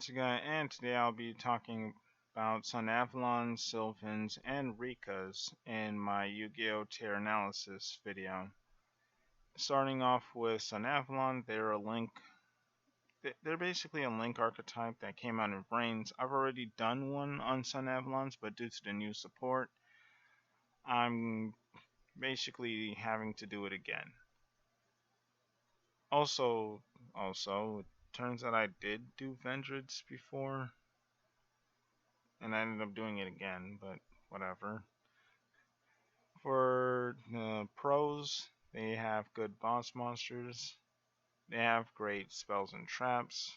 Yugioh, and today I'll be talking about Sunavalons, Sylvans, and Rikkas in my Yu-Gi-Oh! Tier analysis video. Starting off with Sunavalon, they're basically a link archetype that came out in Brains. I've already done one on Sunavalons, but due to the new support, I'm basically having to do it again. Also, it turns out I did do Vendreds before, and I ended up doing it again, but whatever. For the pros, they have good boss monsters. They have great spells and traps.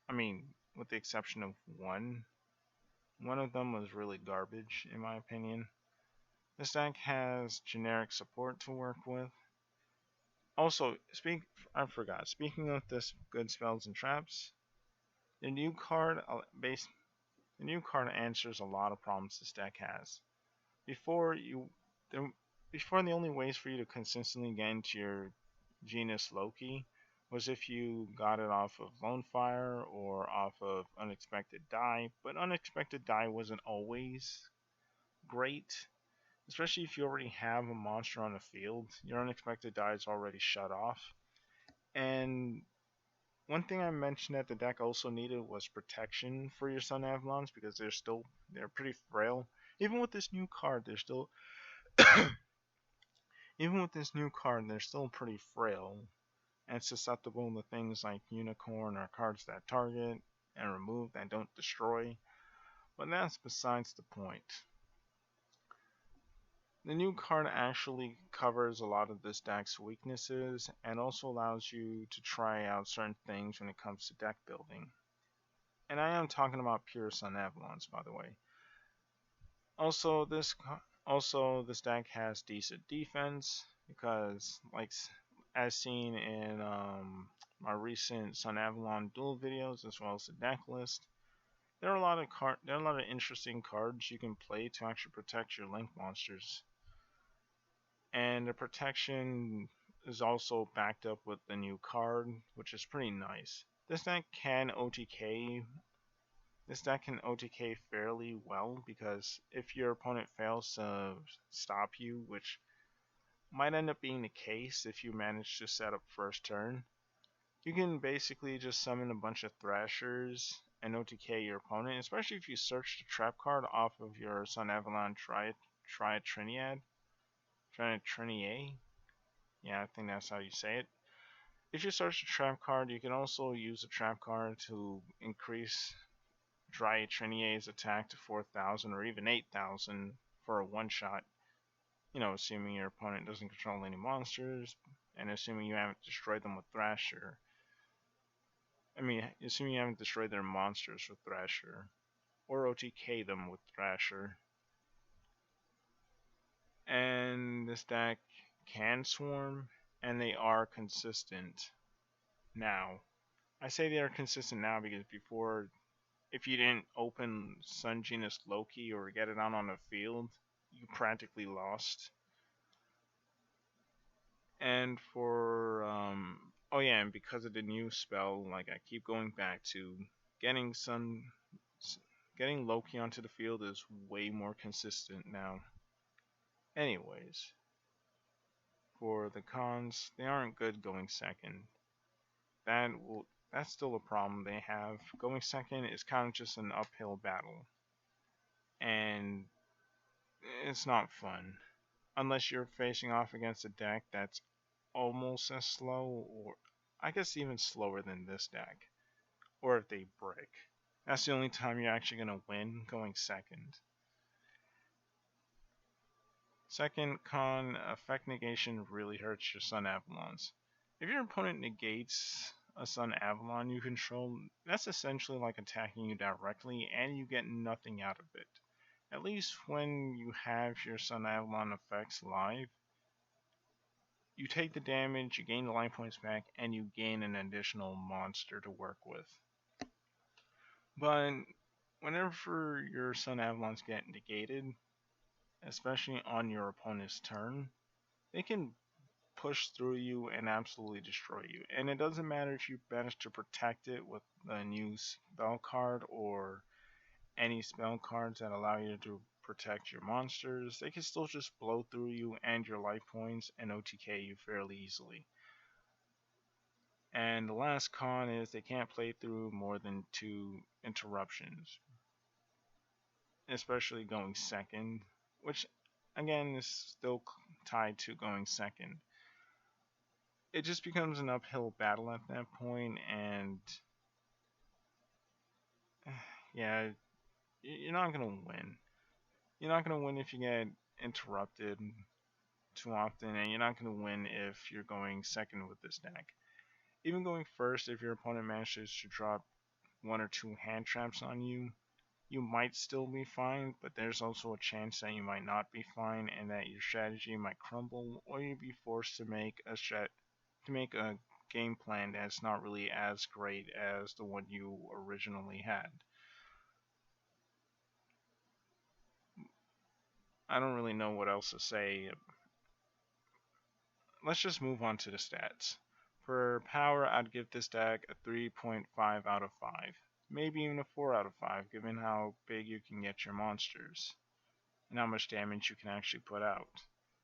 I mean, with the exception of one. One of them was really garbage, in my opinion. This deck has generic support to work with. Also, I forgot. Speaking of this good spells and traps, the new card the new card answers a lot of problems this deck has. Before you, there, Before the only ways for you to consistently get into your genus Loki was if you got it off of Lone Fire or off of Unexpected Die, but Unexpected Die wasn't always great, especially if you already have a monster on the field. Your Unexpected Die is already shut off. And one thing I mentioned that the deck also needed was protection for your Sunavalons because they're pretty frail. Even with this new card, they're still Even with this new card, they're still pretty frail and susceptible to things like Unicorn or cards that target and remove that don't destroy. But that's besides the point. The new card actually covers a lot of this deck's weaknesses and also allows you to try out certain things when it comes to deck building. And I am talking about pure Sunavalons, by the way. Also, this deck has decent defense because, as seen in my recent Sunavalon duel videos as well as the deck list, there are a lot of interesting cards you can play to actually protect your link monsters, and the protection is also backed up with the new card, which is pretty nice. This deck can OTK fairly well because if your opponent fails to stop you, which might end up being the case if you manage to set up first turn, you can basically just summon a bunch of Thrashers and OTK your opponent, especially if you search the trap card off of your Sunavalon Triniad. Yeah, I think that's how you say it. If you search the trap card, you can also use the trap card to increase Dry Trinier's attack to 4,000 or even 8,000 for a one-shot. Assuming your opponent doesn't control any monsters, and assuming you haven't destroyed them with Thrasher. Assuming you haven't destroyed their monsters with Thrasher, or OTK them with Thrasher. And this deck can swarm, and they are consistent now. I say they are consistent now because before, if you didn't open Sun Genus Loki or get it out on the field, you practically lost. And and because of the new spell, like I keep going back to, getting Loki onto the field is way more consistent now. Anyways, for the cons, they aren't good going second. That's still a problem they have. Going second is kind of just an uphill battle, and it's not fun unless you're facing off against a deck that's almost as slow, or I guess even slower than this deck, or if they break. That's the only time you're actually going to win going second. Second con, effect negation really hurts your Sunavalons. If your opponent negates a Sunavalon you control, that's essentially like attacking you directly and you get nothing out of it. At least when you have your Sunavalon effects live, you take the damage, you gain the line points back, and you gain an additional monster to work with. But whenever your Sunavalons get negated, especially on your opponent's turn, they can push through you and absolutely destroy you. And it doesn't matter if you manage to protect it with a new spell card or any spell cards that allow you to protect your monsters, they can still just blow through you and your life points and OTK you fairly easily. And the last con is they can't play through more than 2 interruptions, especially going second, which again is still tied to going second. It just becomes an uphill battle at that point, and yeah, you're not gonna win. You're not gonna win if you get interrupted too often, and you're not gonna win if you're going second with this deck. Even going first, if your opponent manages to drop 1 or 2 hand traps on you, you might still be fine, but there's also a chance that you might not be fine and that your strategy might crumble, or you'd be forced to make a game plan that's not really as great as the one you originally had. I don't really know what else to say. Let's just move on to the stats. For power, I'd give this deck a 3.5 out of 5. Maybe even a 4 out of 5, given how big you can get your monsters and how much damage you can actually put out.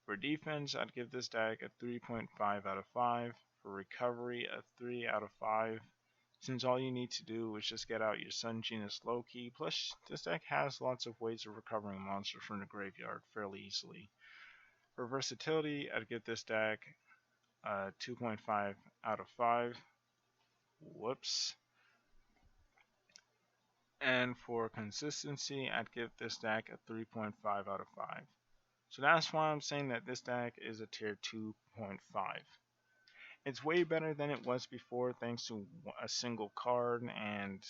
For defense, I'd give this deck a 3.5 out of 5. For recovery, a 3 out of 5. Since all you need to do is just get out your Sun Genus Loki, plus this deck has lots of ways of recovering monsters from the graveyard fairly easily. For versatility, I'd give this deck a 2.5 out of 5. Whoops. And for consistency, I'd give this deck a 3.5 out of 5. So that's why I'm saying that this deck is a tier 2.5. It's way better than it was before thanks to a single card, and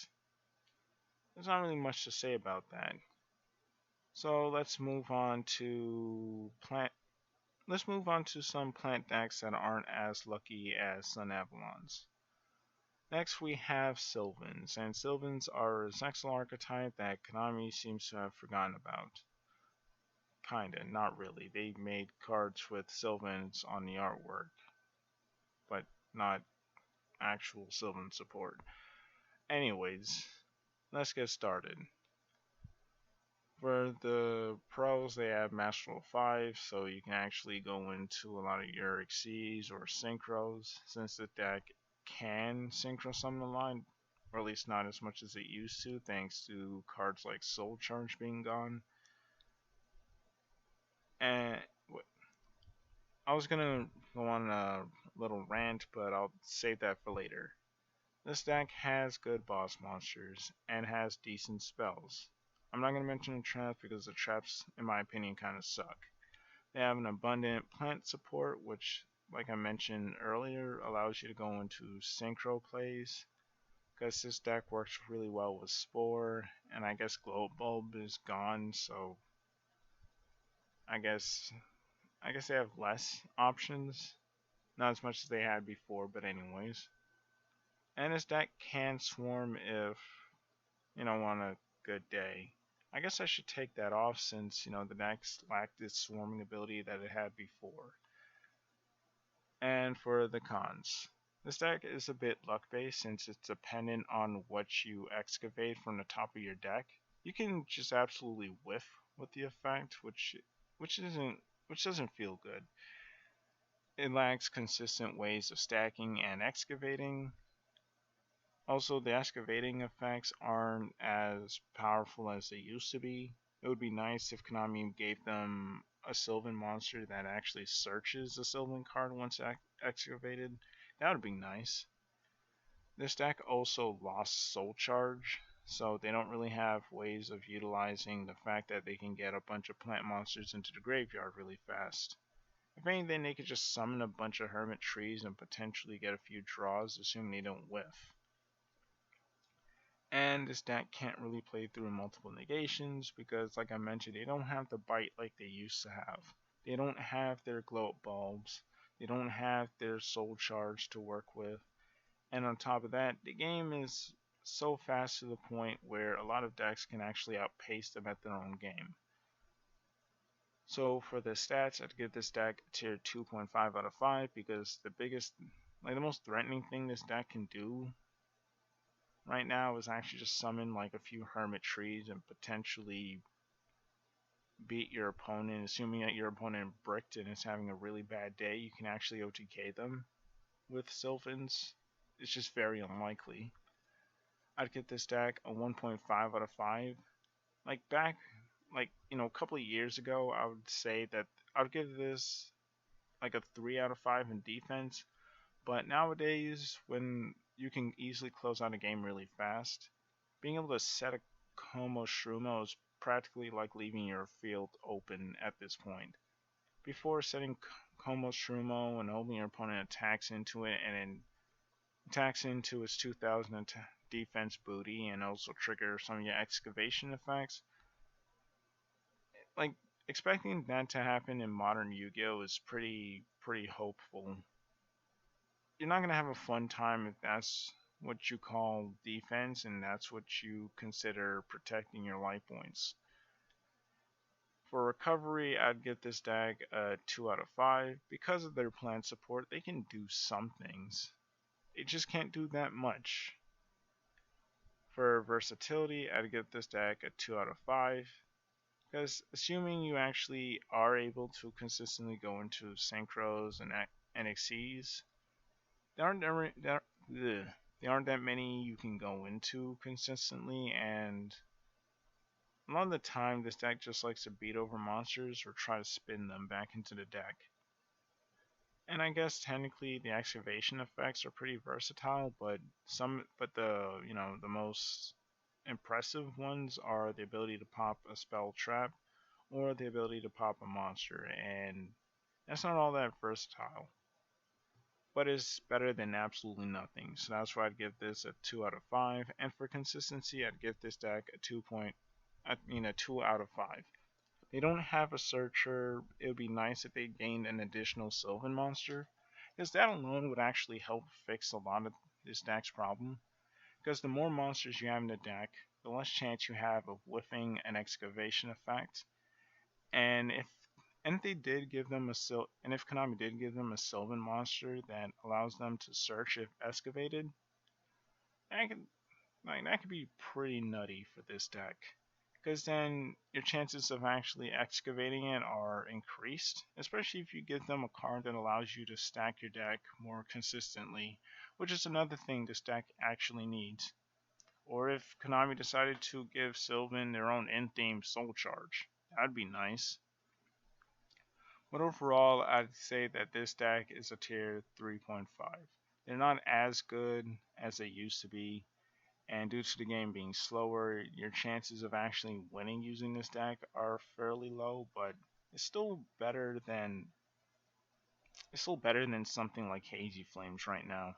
there's not really much to say about that. So let's move on to some plant decks that aren't as lucky as Sunavalons. Next we have Sylvans, and Sylvans are a Zexal archetype that Konami seems to have forgotten about. Kinda, not really. They made cards with Sylvans on the artwork, but not actual Sylvan support. Anyways, let's get started. For the pros, they have Master 5, so you can actually go into a lot of your Xyz or Synchros, since the deck can Synchro summon a lot, or at least not as much as it used to, thanks to cards like Soul Charge being gone. And I was gonna go on a little rant, but I'll save that for later. This deck has good boss monsters and has decent spells. I'm not going to mention the traps because the traps, in my opinion, kind of suck. They have an abundant plant support, which, like I mentioned earlier, allows you to go into synchro plays. Because this deck works really well with Spore, and I guess Glow Bulb is gone, so I guess they have less options. Not as much as they had before, but anyways. And this deck can swarm if, on a good day. I guess I should take that off since, the deck lacked its swarming ability that it had before. And for the cons. This deck is a bit luck based since it's dependent on what you excavate from the top of your deck. You can just absolutely whiff with the effect, which doesn't feel good. It lacks consistent ways of stacking and excavating. Also, the excavating effects aren't as powerful as they used to be. It would be nice if Konami gave them a Sylvan monster that actually searches the Sylvan card once excavated. That would be nice. This deck also lost Soul Charge, so they don't really have ways of utilizing the fact that they can get a bunch of plant monsters into the graveyard really fast. If anything, they could just summon a bunch of hermit trees and potentially get a few draws, assuming they don't whiff. And this deck can't really play through multiple negations because, like I mentioned, they don't have the bite like they used to have. They don't have their glow bulbs. They don't have their soul charge to work with. And on top of that, the game is so fast to the point where a lot of decks can actually outpace them at their own game. So for the stats, I'd give this deck a tier 2.5 out of 5 because the most threatening thing this deck can do right now is actually just summon like a few hermit trees and potentially beat your opponent. Assuming that your opponent bricked and is having a really bad day, you can actually OTK them with Sylvans. It's just very unlikely. I'd give this deck a 1.5 out of 5. Like back, a couple of years ago, I would say that I'd give this like a 3 out of 5 in defense. But nowadays, when you can easily close out a game really fast, being able to set a Como Shrumo is practically like leaving your field open at this point. Before setting Como Shrumo and hoping your opponent attacks into it and then attacks into its 2000 defense booty and also trigger some of your excavation effects, like expecting that to happen in modern Yu-Gi-Oh is pretty hopeful. You're not gonna have a fun time if that's what you call defense and that's what you consider protecting your life points. For recovery, I'd give this deck a 2 out of 5. Because of their plant support, they can do some things. They just can't do that much. For versatility, I'd give this deck a 2 out of 5. Because assuming you actually are able to consistently go into synchros and NXCs, there aren't there aren't that many you can go into consistently, and a lot of the time this deck just likes to beat over monsters or try to spin them back into the deck. And I guess technically the excavation effects are pretty versatile, but the most impressive ones are the ability to pop a spell trap or the ability to pop a monster, and that's not all that versatile. But it's better than absolutely nothing. So that's why I'd give this a 2 out of 5. And for consistency, I'd give this deck a 2 out of 5. They don't have a searcher. It would be nice if they gained an additional Sylvan monster, because that alone would actually help fix a lot of this deck's problem. Because the more monsters you have in the deck, the less chance you have of whiffing an excavation effect. And if they did give them and if Konami did give them a Sylvan monster that allows them to search if excavated, that could be pretty nutty for this deck. Because then your chances of actually excavating it are increased, especially if you give them a card that allows you to stack your deck more consistently, which is another thing this deck actually needs. Or if Konami decided to give Sylvan their own in-theme soul charge, that'd be nice. But overall, I'd say that this deck is a tier 3.5. They're not as good as they used to be, and due to the game being slower, your chances of actually winning using this deck are fairly low, but it's still better than something like Hazy Flames right now.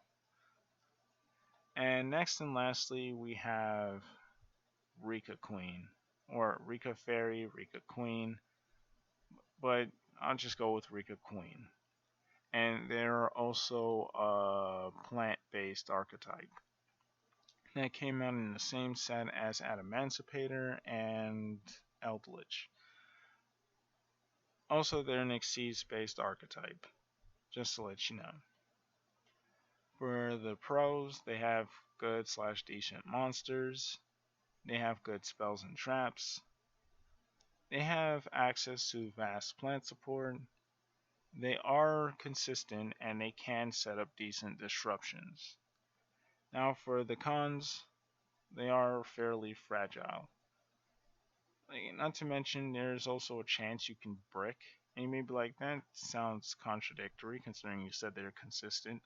And next and lastly, we have Rikka Queen, or Rikka Fairy, Rikka Queen, but I'll just go with Rikka Queen. And they're also a plant-based archetype that came out in the same set as Adamancipator and Eldritch. Also, they're an Xyz-based archetype, just to let you know. For the pros, they have good/decent monsters, they have good spells and traps, they have access to vast plant support, they are consistent, and they can set up decent disruptions. Now for the cons, they are fairly fragile. Not to mention, there's also a chance you can brick, and you may be like, that sounds contradictory considering you said they're consistent.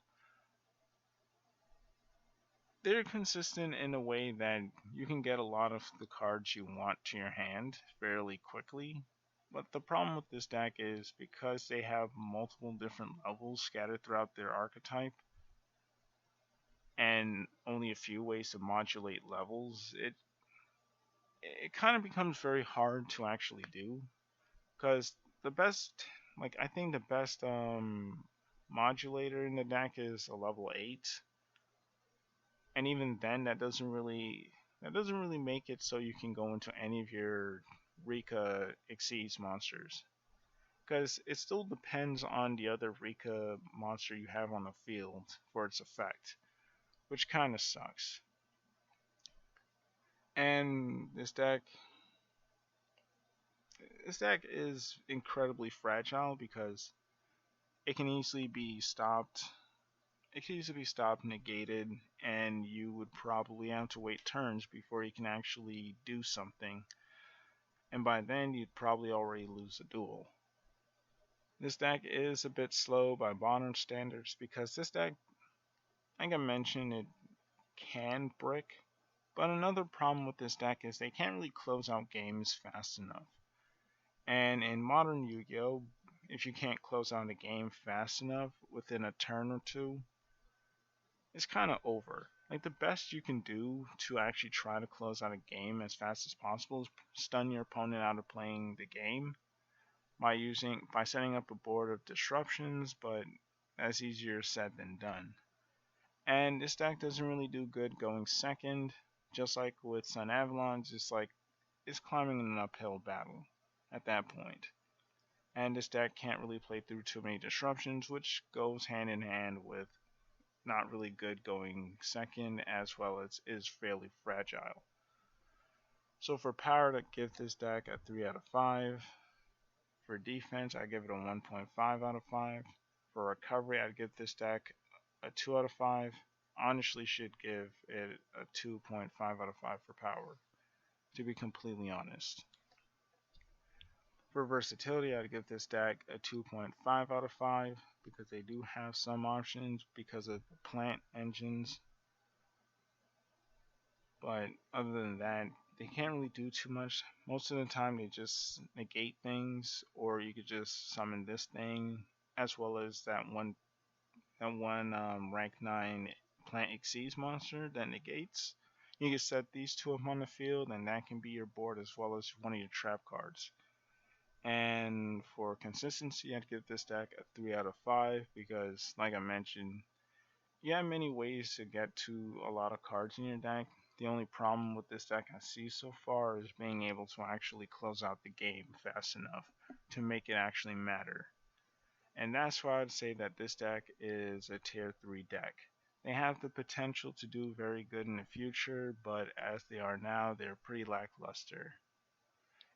They're consistent in a way that you can get a lot of the cards you want to your hand fairly quickly. But the problem with this deck is because they have multiple different levels scattered throughout their archetype and only a few ways to modulate levels, it kind of becomes very hard to actually do. Because I think the best modulator in the deck is a level 8, and even then that doesn't really make it so you can go into any of your Rikka Xyz monsters. because it still depends on the other Rika monster you have on the field for its effect, which kind of sucks. And this deck is incredibly fragile because it can easily be stopped. It can easily be stopped, negated, and you would probably have to wait turns before you can actually do something. And by then, you'd probably already lose the duel. This deck is a bit slow by modern standards because this deck, like I mentioned, it can brick. But another problem with this deck is they can't really close out games fast enough. And in modern Yu-Gi-Oh, if you can't close out a game fast enough within a turn or two, it's kind of over. Like the best you can do to actually try to close out a game as fast as possible is stun your opponent out of playing the game by setting up a board of disruptions, but that's easier said than done. And this deck doesn't really do good going second, just like with Sunavalons, it's climbing an uphill battle at that point. And this deck can't really play through too many disruptions, which goes hand in hand with not really good going second, as well as is fairly fragile. So for power, to give this deck a 3 out of 5. For defense, I give it a 1.5 out of 5. For recovery, I'd give this deck a 2 out of 5. Honestly, should give it a 2.5 out of 5 for power, to be completely honest. For versatility, I'd give this deck a 2.5 out of 5 because they do have some options because of the plant engines. But other than that, they can't really do too much. Most of the time, they just negate things, or you could just summon this thing, as well as that one rank 9 plant exceeds monster that negates. You can set these two up on the field, and that can be your board as well as one of your trap cards. And for consistency, I'd give this deck a 3 out of 5 because, like I mentioned, you have many ways to get to a lot of cards in your deck. The only problem with this deck I see so far is being able to actually close out the game fast enough to make it actually matter. And that's why I'd say that this deck is a tier 3 deck. They have the potential to do very good in the future, but as they are now, they're pretty lackluster.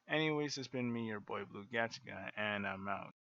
Anyways, it's been me, your boy Blue Gatsga, and I'm out.